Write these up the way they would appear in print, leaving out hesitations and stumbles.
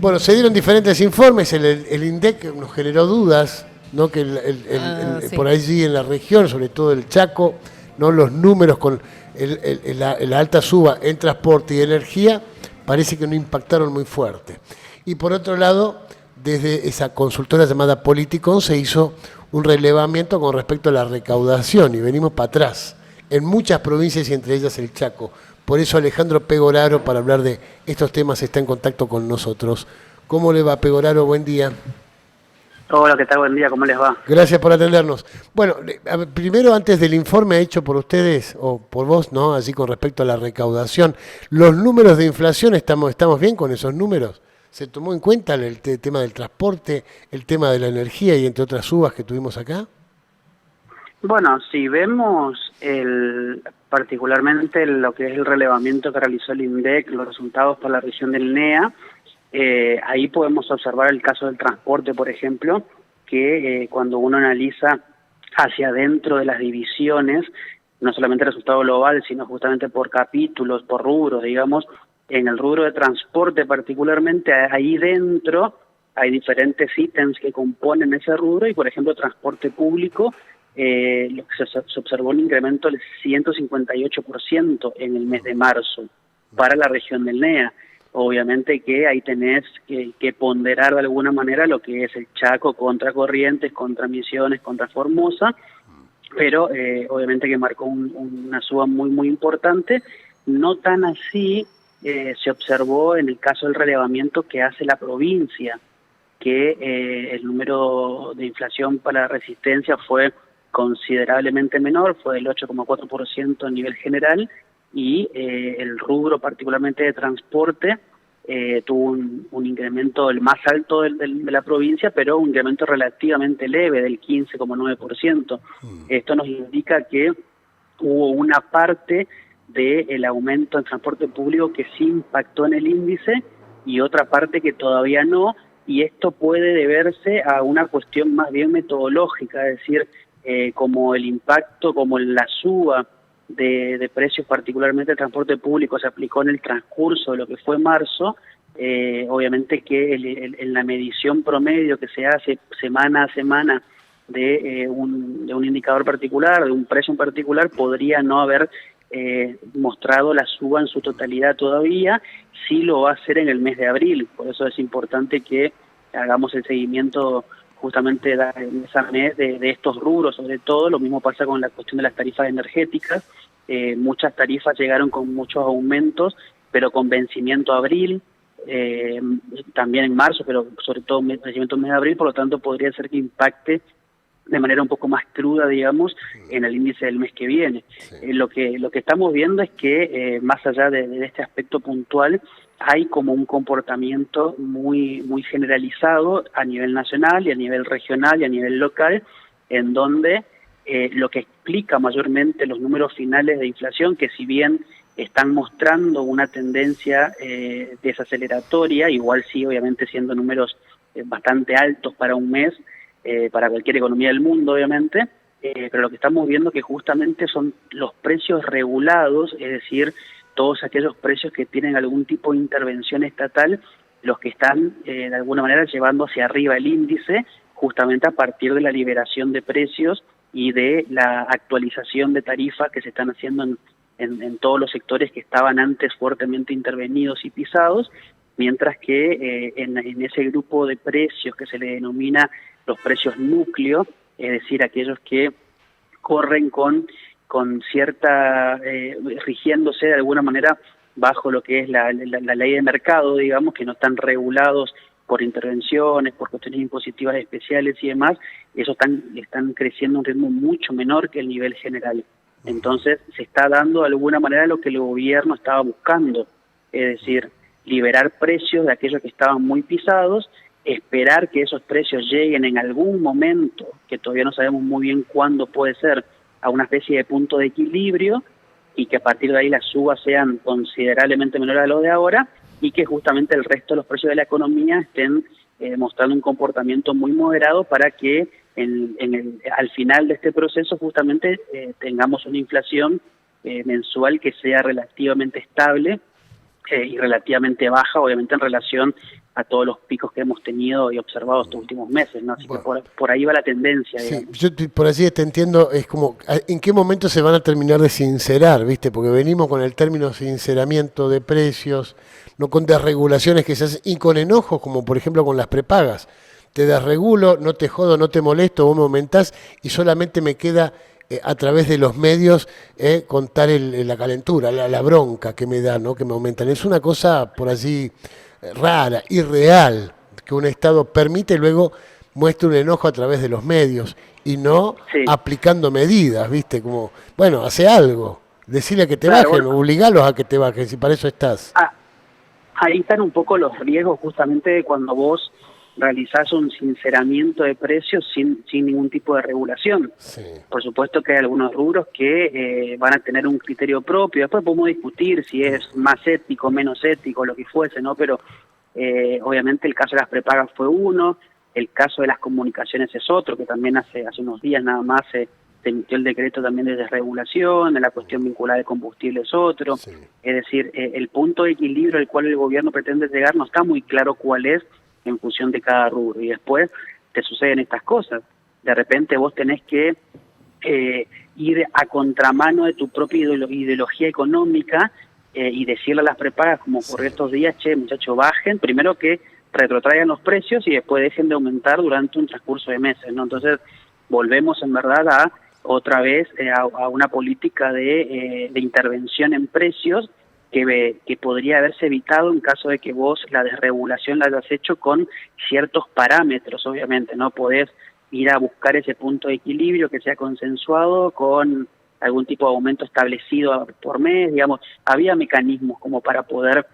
Bueno, se dieron diferentes informes, el INDEC nos generó dudas, ¿no? Que Sí. por allí en la región, sobre todo el Chaco, ¿no? Los números con la alta suba en transporte y energía parece que no impactaron muy fuerte. Y por otro lado, desde esa consultora llamada Politicon se hizo un relevamiento con respecto a la recaudación y venimos para atrás en muchas provincias y entre ellas el Chaco. Por eso Alejandro Pegoraro, para hablar de estos temas, está en contacto con nosotros. ¿Cómo le va, Pegoraro? Buen día. Hola, ¿qué tal? Buen día, ¿cómo les va? Gracias por atendernos. Bueno, primero, antes del informe hecho por ustedes, o por vos, ¿no? Así con respecto a la recaudación, los números de inflación, ¿estamos bien con esos números? ¿Se tomó en cuenta el tema del transporte, el tema de la energía y entre otras subas que tuvimos acá? Bueno, si vemos particularmente lo que es el relevamiento que realizó el INDEC, los resultados para la región del NEA, ahí podemos observar el caso del transporte, por ejemplo, que cuando uno analiza hacia adentro de las divisiones, no solamente el resultado global, sino justamente por capítulos, por rubros, digamos, en el rubro de transporte particularmente, ahí dentro hay diferentes ítems que componen ese rubro y, por ejemplo, transporte público, se observó un incremento del 158% en el mes de marzo para la región del NEA. Obviamente que ahí tenés que ponderar de alguna manera lo que es el Chaco contra Corrientes, contra Misiones, contra Formosa, pero obviamente que marcó una suba muy importante. No tan así se observó en el caso del relevamiento que hace la provincia, que el número de inflación para la resistencia fue considerablemente menor, fue del 8,4% a nivel general, y el rubro particularmente de transporte tuvo un incremento el más alto de la provincia, pero un incremento relativamente leve del 15,9%. Esto nos indica que hubo una parte del aumento en transporte público que sí impactó en el índice y otra parte que todavía no, y esto puede deberse a una cuestión más bien metodológica, es decir, como el impacto, como la suba de precios, particularmente el transporte público, se aplicó en el transcurso de lo que fue marzo. Obviamente que en la medición promedio que se hace semana a semana de un indicador particular, de un precio en particular, podría no haber mostrado la suba en su totalidad todavía. Sí lo va a hacer en el mes de abril, por eso es importante que hagamos el seguimiento justamente en ese mes de estos rubros. Sobre todo lo mismo pasa con la cuestión de las tarifas energéticas. Muchas tarifas llegaron con muchos aumentos, pero con vencimiento abril, también en marzo, pero sobre todo vencimiento en mes de abril, por lo tanto podría ser que impacte de manera un poco más cruda, digamos, en el índice del mes que viene. Sí. Lo que estamos viendo es que, más allá de este aspecto puntual, hay como un comportamiento muy generalizado a nivel nacional y a nivel regional y a nivel local, en donde lo que explica mayormente los números finales de inflación, que si bien están mostrando una tendencia desaceleratoria, igual sí, obviamente siendo números bastante altos para un mes, para cualquier economía del mundo, obviamente, pero lo que estamos viendo que justamente son los precios regulados, es decir, todos aquellos precios que tienen algún tipo de intervención estatal, los que están de alguna manera llevando hacia arriba el índice, justamente a partir de la liberación de precios y de la actualización de tarifas que se están haciendo en todos los sectores que estaban antes fuertemente intervenidos y pisados, mientras que en ese grupo de precios que se le denomina los precios núcleo, es decir, aquellos que corren con cierta, rigiéndose de alguna manera bajo lo que es la ley de mercado, digamos, que no están regulados por intervenciones, por cuestiones impositivas especiales y demás, esos están creciendo a un ritmo mucho menor que el nivel general. Entonces se está dando de alguna manera lo que el gobierno estaba buscando, es decir, liberar precios de aquellos que estaban muy pisados, esperar que esos precios lleguen en algún momento, que todavía no sabemos muy bien cuándo puede ser, a una especie de punto de equilibrio, y que a partir de ahí las subas sean considerablemente menores a lo de ahora, y que justamente el resto de los precios de la economía estén mostrando un comportamiento muy moderado para que al final de este proceso justamente tengamos una inflación mensual que sea relativamente estable y relativamente baja, obviamente en relación a todos los picos que hemos tenido y observado estos últimos meses, ¿no? Así que por ahí va la tendencia, Sí, digamos. por así te entiendo, es como, ¿en qué momento se van a terminar de sincerar, viste? Porque venimos con el término sinceramiento de precios, no con desregulaciones que se hacen, y con enojos, como por ejemplo con las prepagas. Te desregulo, no te jodo, no te molesto, vos me aumentás y solamente me queda a través de los medios contar la calentura, la bronca que me da, ¿no? Que me aumentan. Es una cosa por allí rara, irreal, que un Estado permite y luego muestre un enojo a través de los medios y no Sí, aplicando medidas, ¿viste? Como, bueno, hace algo, decirle que te claro, bajen, bueno, obligalos a que te bajen, si para eso estás. ah, ahí están un poco los riesgos justamente de cuando vos realizás un sinceramiento de precios sin ningún tipo de regulación. Sí, Por supuesto que hay algunos rubros que van a tener un criterio propio. Después podemos discutir si es más ético, menos ético, lo que fuese, ¿no? Pero obviamente el caso de las prepagas fue uno, el caso de las comunicaciones es otro, que también hace unos días nada más se emitió el decreto también de desregulación, de la cuestión vinculada de combustible es otro. sí. Es decir, el punto de equilibrio al cual el gobierno pretende llegar no está muy claro cuál es en función de cada rubro. Y después te suceden estas cosas. De repente vos tenés que ir a contramano de tu propia ideología económica y decirle a las prepagas, como ocurrió estos días, che, muchachos, bajen, primero que retrotraigan los precios y después dejen de aumentar durante un transcurso de meses, ¿no? Entonces volvemos en verdad a otra vez a una política de intervención en precios que podría haberse evitado en caso de que vos la desregulación la hayas hecho con ciertos parámetros, obviamente, no podés ir a buscar ese punto de equilibrio que sea consensuado con algún tipo de aumento establecido por mes, digamos, había mecanismos como para poder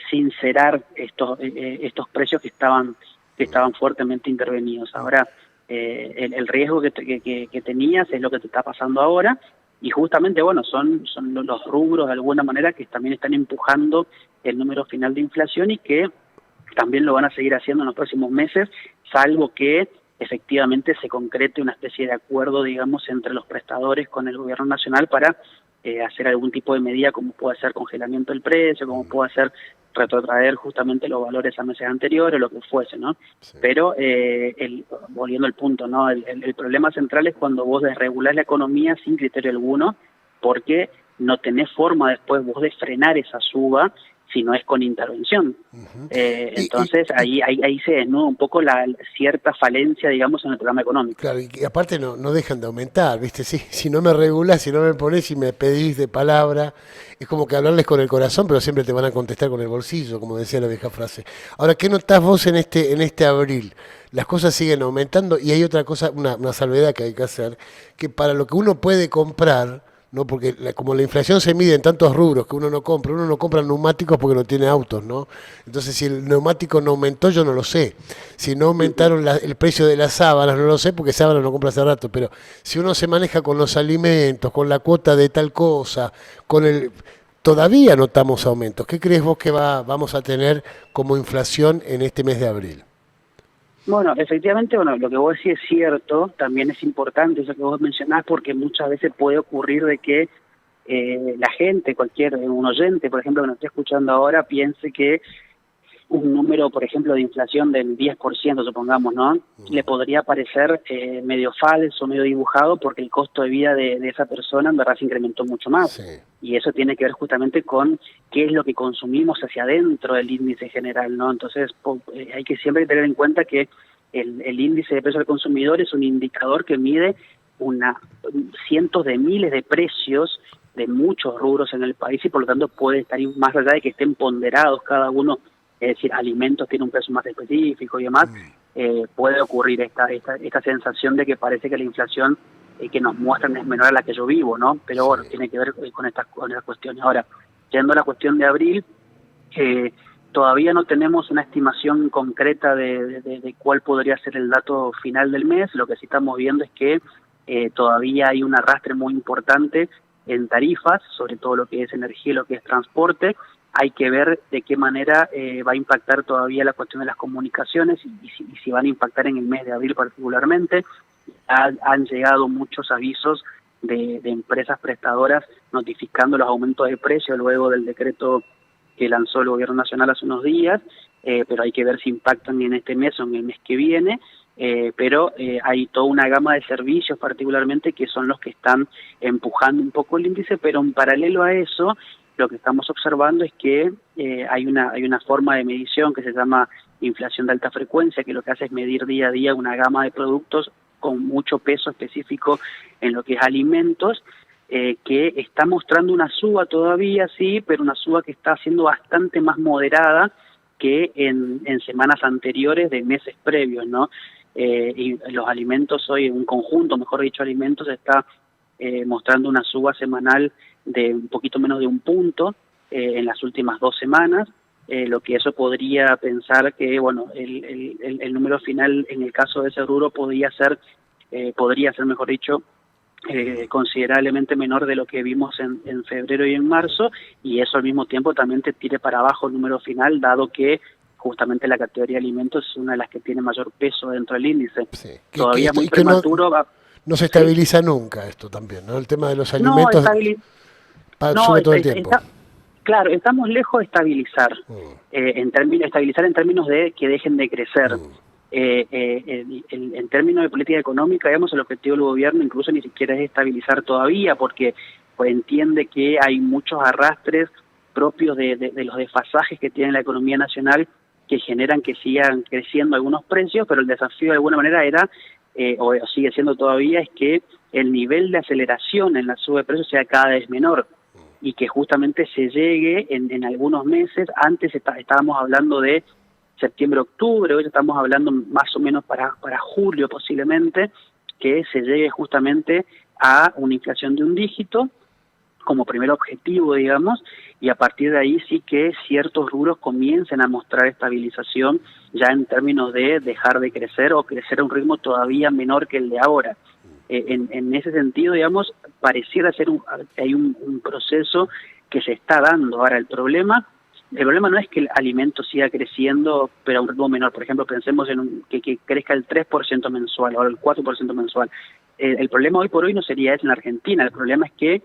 sincerar estos precios que estaban fuertemente intervenidos. Ahora, el riesgo que tenías es lo que te está pasando ahora, y justamente, bueno, son los rubros de alguna manera que también están empujando el número final de inflación y que también lo van a seguir haciendo en los próximos meses, salvo que efectivamente se concrete una especie de acuerdo, digamos, entre los prestadores con el gobierno nacional para hacer algún tipo de medida, como puede ser congelamiento del precio, como puede ser retrotraer justamente los valores a meses anteriores, lo que fuese, ¿no? Sí. Pero volviendo al punto, ¿no? El problema central es cuando vos desregulás la economía sin criterio alguno, porque no tenés forma después vos de frenar esa suba si no es con intervención. Uh-huh. Entonces ahí se desnuda un poco la cierta falencia, digamos, en el programa económico. Claro, y aparte no dejan de aumentar, ¿viste? Si no me regulás, si no me ponés, si me pedís de palabra, es como que hablarles con el corazón, pero siempre te van a contestar con el bolsillo, como decía la vieja frase. Ahora, ¿qué notás vos en este abril? Las cosas siguen aumentando y hay otra cosa, una salvedad que hay que hacer, que para lo que uno puede comprar, ¿no? Porque como la inflación se mide en tantos rubros que uno no compra neumáticos porque no tiene autos, ¿no? Entonces, si el neumático no aumentó, yo no lo sé. Si no aumentaron el precio de las sábanas, no lo sé porque sábanas no compro hace rato, pero si uno se maneja con los alimentos, con la cuota de tal cosa, todavía notamos aumentos. ¿Qué crees vos que vamos a tener como inflación en este mes de abril? Bueno, efectivamente, bueno, lo que vos decís es cierto, también es importante eso que vos mencionás, porque muchas veces puede ocurrir de que la gente, un oyente, por ejemplo, que nos esté escuchando ahora, piense que un número, por ejemplo, de inflación del 10%, supongamos, ¿no? Le podría parecer medio falso, medio dibujado, porque el costo de vida de esa persona en verdad se incrementó mucho más. Sí. Y eso tiene que ver justamente con qué es lo que consumimos hacia adentro del índice general, ¿no? Entonces hay que siempre tener en cuenta que el índice de precios del consumidor es un indicador que mide cientos de miles de precios de muchos rubros en el país y por lo tanto puede estar más allá de que estén ponderados cada uno, es decir, alimentos tiene un precio más específico y demás, puede ocurrir esta sensación de que parece que la inflación que nos muestran es menor a la que yo vivo, ¿no? Pero Sí. bueno, tiene que ver con estas cuestiones. Ahora, yendo a la cuestión de abril, todavía no tenemos una estimación concreta de cuál podría ser el dato final del mes. Lo que sí estamos viendo es que todavía hay un arrastre muy importante en tarifas, sobre todo lo que es energía y lo que es transporte. Hay que ver de qué manera va a impactar todavía la cuestión de las comunicaciones y si van a impactar en el mes de abril particularmente. Han llegado muchos avisos de empresas prestadoras notificando los aumentos de precio luego del decreto que lanzó el Gobierno Nacional hace unos días, pero hay que ver si impactan en este mes o en el mes que viene. Pero hay toda una gama de servicios particularmente que son los que están empujando un poco el índice, pero en paralelo a eso lo que estamos observando es que hay una forma de medición que se llama inflación de alta frecuencia, que lo que hace es medir día a día una gama de productos con mucho peso específico en lo que es alimentos, que está mostrando una suba todavía, sí, pero una suba que está siendo bastante más moderada que en semanas anteriores de meses previos, ¿no? Y los alimentos hoy, un conjunto, mejor dicho, alimentos, está mostrando una suba semanal de un poquito menos de un punto en las últimas 2 semanas, lo que eso podría pensar que, bueno, el número final en el caso de ese rubro podría ser, mejor dicho, considerablemente menor de lo que vimos en febrero y en marzo, y eso al mismo tiempo también te tire para abajo el número final, dado que justamente la categoría de alimentos es una de las que tiene mayor peso dentro del índice. Sí. Todavía muy prematuro. No se estabiliza nunca esto también, ¿no? El tema de los alimentos sube todo el tiempo. Claro, estamos lejos de estabilizar, en términos de que dejen de crecer. En términos de política económica, digamos, el objetivo del gobierno incluso ni siquiera es estabilizar todavía, porque pues, entiende que hay muchos arrastres propios de los desfasajes que tiene la economía nacional que generan que sigan creciendo algunos precios, pero el desafío de alguna manera era, o sigue siendo todavía, es que el nivel de aceleración en la suba de precios sea cada vez menor y que justamente se llegue en algunos meses. Antes estábamos hablando de septiembre-octubre, hoy estamos hablando más o menos para julio posiblemente, que se llegue justamente a una inflación de un dígito como primer objetivo, digamos, y a partir de ahí sí que ciertos rubros comiencen a mostrar estabilización ya en términos de dejar de crecer o crecer a un ritmo todavía menor que el de ahora. En ese sentido, digamos, pareciera ser que hay un proceso que se está dando. Ahora, el problema no es que el alimento siga creciendo, pero a un ritmo menor. Por ejemplo, pensemos en que crezca el 3% mensual o el 4% mensual. El problema hoy por hoy no sería ese en Argentina. El problema es que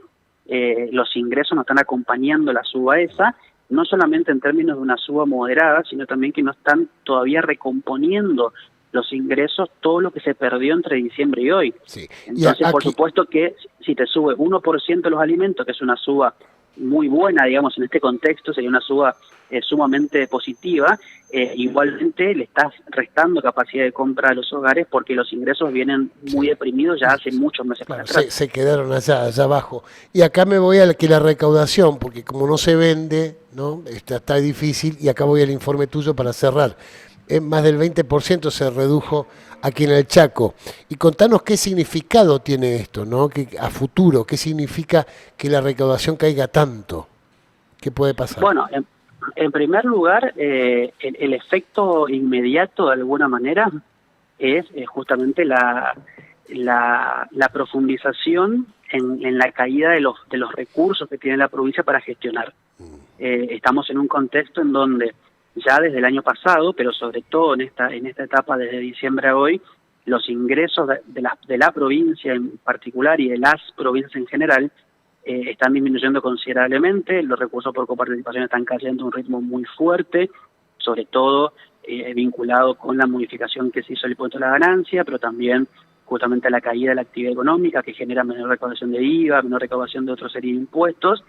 los ingresos no están acompañando la suba esa, no solamente en términos de una suba moderada, sino también que no están todavía recomponiendo los ingresos todo lo que se perdió entre diciembre y hoy. Sí. Entonces, por supuesto que si te sube 1% los alimentos, que es una suba muy buena, digamos, en este contexto, sería una suba sumamente positiva, igualmente le estás restando capacidad de compra a los hogares porque los ingresos vienen muy deprimidos ya hace muchos meses para atrás. Se quedaron allá abajo. Y acá me voy a que la recaudación, porque como no se vende, ¿no? Está difícil, y acá voy al informe tuyo para cerrar. Más del 20% se redujo aquí en el Chaco. Y contanos qué significado tiene esto, ¿no? Que a futuro, qué significa que la recaudación caiga tanto. ¿Qué puede pasar? Bueno, en primer lugar, el efecto inmediato de alguna manera es justamente la profundización en la caída de los recursos que tiene la provincia para gestionar. Estamos en un contexto en donde ya desde el año pasado, pero sobre todo en esta etapa desde diciembre a hoy, los ingresos de la provincia en particular y de las provincias en general están disminuyendo considerablemente. Los recursos por coparticipación están cayendo a un ritmo muy fuerte, sobre todo vinculado con la modificación que se hizo del impuesto a la ganancia, pero también justamente a la caída de la actividad económica, que genera menor recaudación de IVA, menor recaudación de otra serie de impuestos.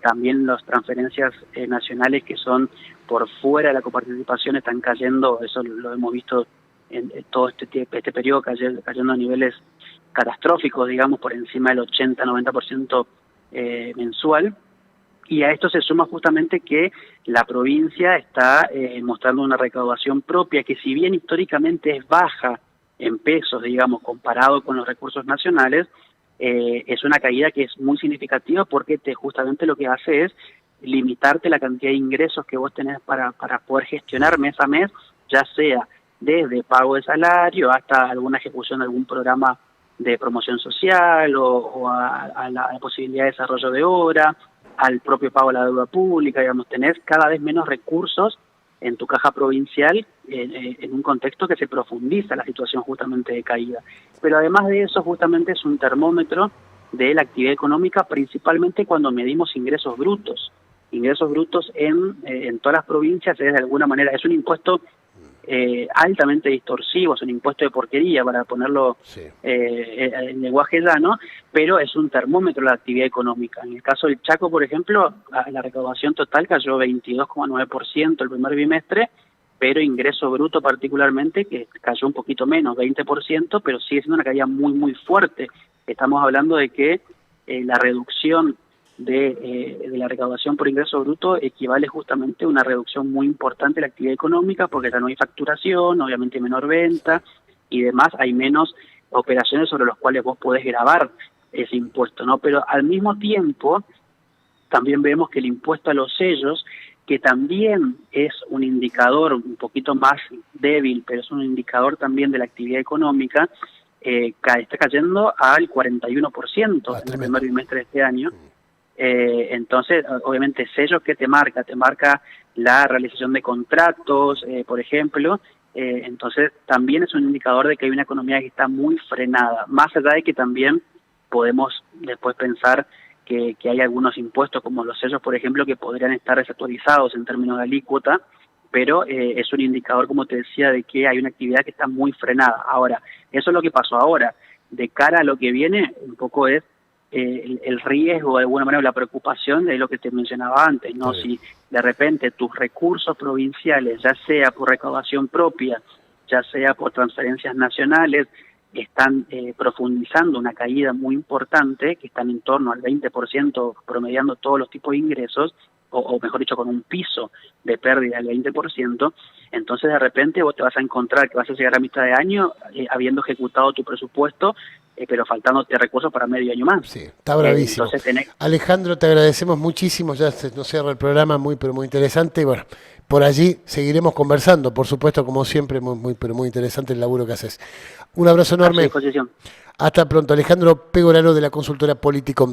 También las transferencias nacionales que son por fuera de la coparticipación están cayendo, eso lo hemos visto en todo este periodo, cayendo a niveles catastróficos, digamos, por encima del 80-90% mensual. Y a esto se suma justamente que la provincia está mostrando una recaudación propia que, si bien históricamente es baja en pesos, digamos, comparado con los recursos nacionales, es una caída que es muy significativa porque justamente lo que hace es limitarte la cantidad de ingresos que vos tenés para poder gestionar mes a mes, ya sea desde pago de salario hasta alguna ejecución de algún programa de promoción social o a la posibilidad de desarrollo de obra, al propio pago de la deuda pública. Digamos, tenés cada vez menos recursos en tu caja provincial en un contexto que se profundiza la situación justamente de caída. Pero además de eso, justamente es un termómetro de la actividad económica, principalmente cuando medimos ingresos brutos. ingresos brutos en todas las provincias es de alguna manera, es un impuesto altamente distorsivo, es un impuesto de porquería, para ponerlo en lenguaje llano, pero es un termómetro de la actividad económica. En el caso del Chaco, por ejemplo, la recaudación total cayó 22,9% el primer bimestre, pero ingreso bruto particularmente, que cayó un poquito menos, 20%, pero sigue siendo una caída muy, muy fuerte. Estamos hablando de que la reducción de la recaudación por ingreso bruto equivale justamente a una reducción muy importante de la actividad económica, porque ya no hay facturación, obviamente menor venta y demás, hay menos operaciones sobre las cuales vos podés gravar ese impuesto, ¿no? Pero al mismo tiempo también vemos que el impuesto a los sellos, que también es un indicador un poquito más débil, pero es un indicador también de la actividad económica, está cayendo al 41% en el primer bimestre de este año. Entonces, obviamente, sellos que te marca la realización de contratos, por ejemplo, entonces también es un indicador de que hay una economía que está muy frenada, más allá de que también podemos después pensar que hay algunos impuestos como los sellos, por ejemplo, que podrían estar desactualizados en términos de alícuota, pero es un indicador, como te decía, de que hay una actividad que está muy frenada. Ahora, eso es lo que pasó ahora. De cara a lo que viene, un poco es el riesgo, de alguna manera, la preocupación de lo que te mencionaba antes, ¿no? Si de repente tus recursos provinciales, ya sea por recaudación propia, ya sea por transferencias nacionales, están profundizando una caída muy importante, que están en torno al 20% promediando todos los tipos de ingresos, o mejor dicho, con un piso de pérdida del 20%, entonces de repente vos te vas a encontrar que vas a llegar a mitad de año habiendo ejecutado tu presupuesto, pero faltándote recursos para medio año más. Sí, está bravísimo. Alejandro, te agradecemos muchísimo, ya nos cierra el programa, pero muy interesante, y bueno, por allí seguiremos conversando, por supuesto, como siempre, pero muy interesante el laburo que haces. Un abrazo enorme. A su disposición. Hasta pronto. Alejandro Pegoraro, de la consultora Politicom.